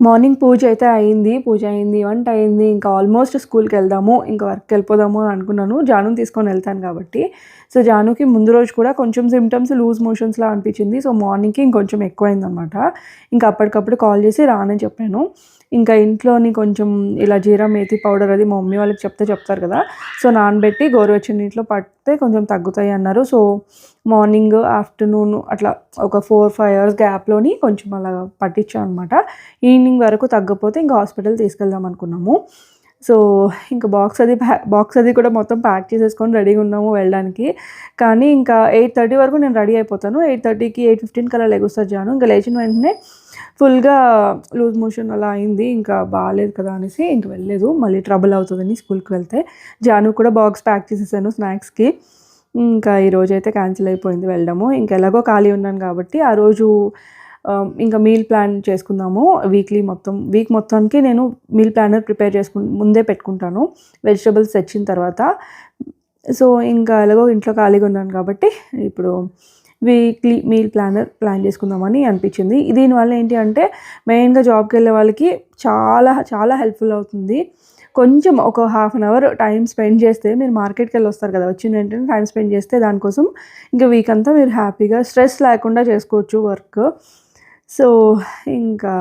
Morning పూజ అయింది, వంట అయింది. ఇంకా ఆల్మోస్ట్ స్కూల్‌కెళ్దాము, ఇంకా వర్క్‌కెళ్ళిపోదాము అని అనుకున్నాను. జానుని తీసుకొని వెళ్తాను కాబట్టి. సో, జానుకి ముందు రోజు కూడా కొంచెం సింప్టమ్స్ లూజ్ మోషన్స్‌లా అనిపించింది. సో, మార్నింగ్‌కి ఇంకొంచెం ఎక్కువైందనమాట. ఇంకా అప్పటికప్పుడు కాల్ చేసి రానని చెప్పాను. ఇంకా ఇంట్లోని కొంచెం ఇలా జీరా మేథి పౌడర్ అది మా మమ్మీ వాళ్ళకి చెప్తారు కదా! సో, నానబెట్టి గోరువెచ్చని నీటిలో పడితే కొంచెం తగ్గుతాయి అన్నారు. సో, మార్నింగ్, ఆఫ్టర్‌నూన్ అట్లా ఒక 4, 5 అవర్స్ గ్యాప్‌లోని కొంచెం అలాగా పట్టించాను అనమాట. ఈవినింగ్ వరకు తగ్గకపోతే ఇంకా హాస్పిటల్ తీసుకెళ్దాం అనుకున్నాము. సో, ఇంకా బాక్స్ అది కూడా మొత్తం ప్యాక్ చేసేసుకొని రెడీగా ఉన్నాము వెళ్ళడానికి. కానీ ఇంకా 8:30 వరకు నేను రెడీ అయిపోతాను. 8:30కి 8:15 కల్లా లెగుస్తది జాను. ఇంకా లేచిన వెంటనే ఫుల్‌గా లూజ్ మోషన్ అలా అయింది. ఇంకా బాలేదు కదా అనేసి ఇంక వెళ్ళలేదు. మళ్ళీ ట్రబుల్ అవుతదని స్కూల్‌కి వెళ్తే. జానుకి కూడా బాక్స్ ప్యాక్ చేసేసాను స్నాక్స్‌కి. ఇంకా ఈరోజైతే క్యాన్సిల్ అయిపోయింది వెళ్ళడము. ఇంక ఎలాగో ఖాళీ ఉన్నాను కాబట్టి ఆ రోజు ఇంకా మీల్ ప్లాన్ చేసుకుందాము. వీక్ మొత్తానికి నేను మీల్ ప్లానర్ ప్రిపేర్ ముందే పెట్టుకుంటాను వెజిటబుల్స్ తెచ్చిన తర్వాత. సో, ఇంకా ఎలాగో ఇంట్లో ఖాళీగా ఉన్నాను కాబట్టి ఇప్పుడు వీక్లీ మీల్ ప్లాన్ చేసుకుందామని అనిపించింది. దీనివల్ల ఏంటి అంటే మెయిన్‌గా జాబ్‌కెళ్ళే వాళ్ళకి చాలా చాలా హెల్ప్‌ఫుల్ అవుతుంది. కొంచెం ఒక half an hour time spend చేస్తే మీరు మార్కెట్‌కెళ్ళి వస్తారు కదా! వచ్చిన వెంటనే టైం స్పెండ్ చేస్తే దానికోసం ఇంకా వీక్ అంతా మీరు హ్యాపీగా స్ట్రెస్ లేకుండా చేసుకోవచ్చు వర్క్. సో, ఇంకా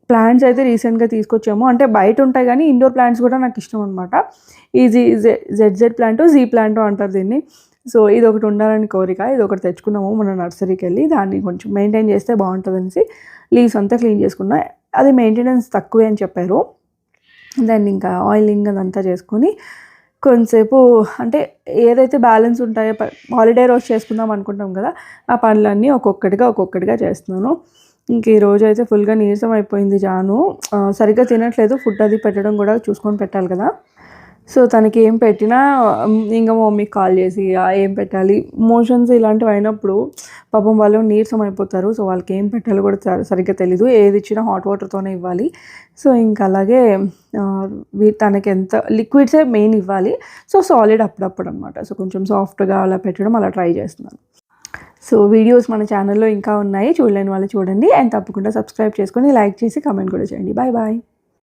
ప్లాంట్స్ అయితే రీసెంట్‌గా తీసుకొచ్చాము. అంటే బయట ఉంటాయి గానీ ఇండోర్ ప్లాంట్స్ కూడా నాకు ఇష్టం అనమాట. ఈ జెడ్ ప్లాంటో, జీ ప్లాంటో అంటారు దీన్ని. సో, ఇదొకటి ఉండాలని కోరిక. ఇదొకటి తెచ్చుకున్నాము మొన్న నర్సరీకెళ్ళి. దాన్ని కొంచెం మెయింటైన్ చేస్తే బావుంటదనేసి లీవ్స్ అంతా క్లీన్ చేసుకున్నా. అది మెయింటెనెన్స్ తక్కువే అని చెప్పారు. దాన్ని ఇంకా ఆయిలింగ్ అదంతా చేసుకొని కొంతసేపు అంటే ఏదైతే బ్యాలెన్స్ ఉంటాయో హాలిడే రోజు చేసుకుందాం అనుకుంటాం కదా! ఆ పనులన్నీ ఒక్కొక్కటిగా చేస్తున్నాను. ఇంక ఈరోజైతే ఫుల్‌గా నీరసం అయిపోయింది జాను. సరిగ్గా తినట్లేదు. ఫుడ్ అది పెట్టడం కూడా చూసుకొని పెట్టాలి కదా! సో, తనకి ఏం పెట్టినా ఇంక మా మమ్మీకి కాల్ చేసి ఏం పెట్టాలి, మోషన్స్ ఇలాంటివి అయినప్పుడు పాపం వాళ్ళు నీరసం అయిపోతారు. సో, వాళ్ళకి ఏం పెట్టాలో కూడా సరిగ్గా తెలీదు. ఏది ఇచ్చినా హాట్ వాటర్‌తోనే ఇవ్వాలి. సో, ఇంక అలాగే తనకి ఎంత లిక్విడ్సే మెయిన్ ఇవ్వాలి. సో, సాలిడ్ అప్పుడప్పుడు అనమాట. సో, కొంచెం సాఫ్ట్‌గా అలా పెట్టడం అలా ట్రై చేస్తున్నాను. సో, వీడియోస్ మన ఛానల్‌లో ఇంకా ఉన్నాయి. చూడలేని వాళ్ళు చూడండి. అండ్ తప్పకుండా సబ్స్క్రైబ్ చేసుకొని, లైక్ చేసి, కామెంట్ కూడా చేయండి. Bye bye.